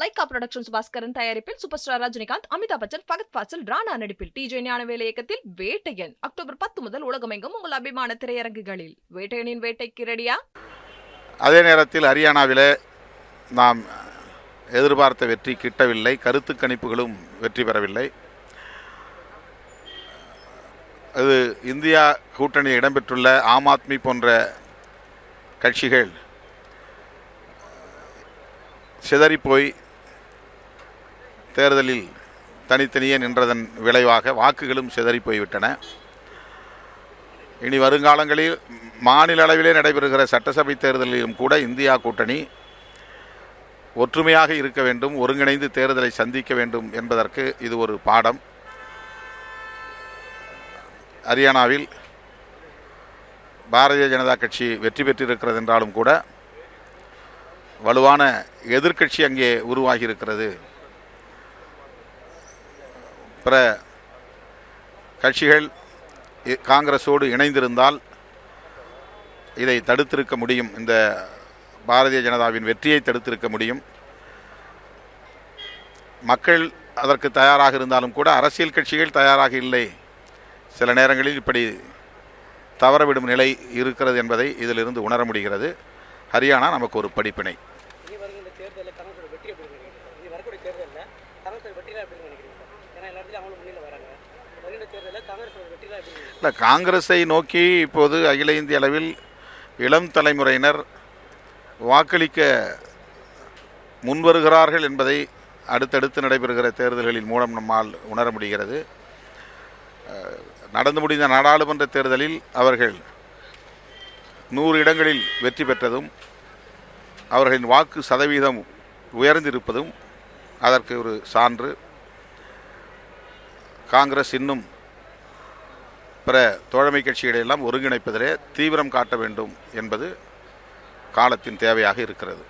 Lyca productions Bhaskaran தயாரிப்பில் super star Rajinikanth, Amitabh Bachchan, Fahadh Fazil, Rana நடிப்பில் DJ Gnanavel இயக்கத்தில் வேட்டையன் அக்டோபர் 10 முதல் உலகமெங்கும் உங்கள் அபிமான திரையரங்குகளில். வேட்டையனின் வேட்டைக்கு ரெடியா? அதே நேரத்தில் ஹரியானாவிலே நாம் எதிர்பார்த்த வெற்றி கிட்டவில்லை. கருத்து கணிப்புகளும் வெற்றி பெறவில்லை. அது இந்தியா கூட்டணியில் இடம்பெற்றுள்ள ஆம் ஆத்மி போன்ற கட்சிகள் சிதறிப்போய் தேர்தலில் தனித்தனியே நின்றதன் விளைவாக வாக்குகளும் சிதறிப்போய்விட்டன. இனி வருங்காலங்களில் மாநில அளவிலே நடைபெறுகிற சட்டசபை தேர்தலிலும் கூட இந்தியா கூட்டணி ஒற்றுமையாக இருக்க வேண்டும், ஒருங்கிணைந்து தேர்தலை சந்திக்க வேண்டும் என்பதற்கு இது ஒரு பாடம். ஹரியானாவில் பாரதிய ஜனதா கட்சி வெற்றி பெற்றிருக்கிறது என்றாலும் கூட வலுவான எதிர்க்கட்சி அங்கே உருவாகி இருக்கிறது. பிற கட்சிகள் காங்கிரஸோடு இணைந்திருந்தால் இதை தடுத்திருக்க முடியும், இந்த பாரதிய ஜனதாவின் வெற்றியை தடுத்திருக்க முடியும். மக்கள் அதற்கு தயாராக இருந்தாலும் கூட அரசியல் கட்சிகள் தயாராக இல்லை. சில நேரங்களில் இப்படி தவறவிடும் நிலை இருக்கிறது என்பதை இதிலிருந்து உணர முடிகிறது. ஹரியானா நமக்கு ஒரு படிப்பினை. இல்லை, காங்கிரஸை நோக்கி இப்போது அகில இந்திய அளவில் இளம் தலைமுறையினர் வாக்களிக்க முன்வருகிறார்கள் என்பதை அடுத்தடுத்து நடைபெறுகிற தேர்தல்களின் மூலம் நம்மால் உணர முடிகிறது. நடந்து முடிந்த நாடாளுமன்ற தேர்தலில் அவர்கள் 100 இடங்களில் வெற்றி பெற்றதும் அவர்களின் வாக்கு சதவீதம் உயர்ந்திருப்பதும் அதற்கு ஒரு சான்று. காங்கிரஸ் இன்னும் பிற தோழமை கட்சிகளையெல்லாம் ஒருங்கிணைப்பதிலே தீவிரம் காட்ட வேண்டும் என்பது காலத்தின் தேவையாக இருக்கிறது.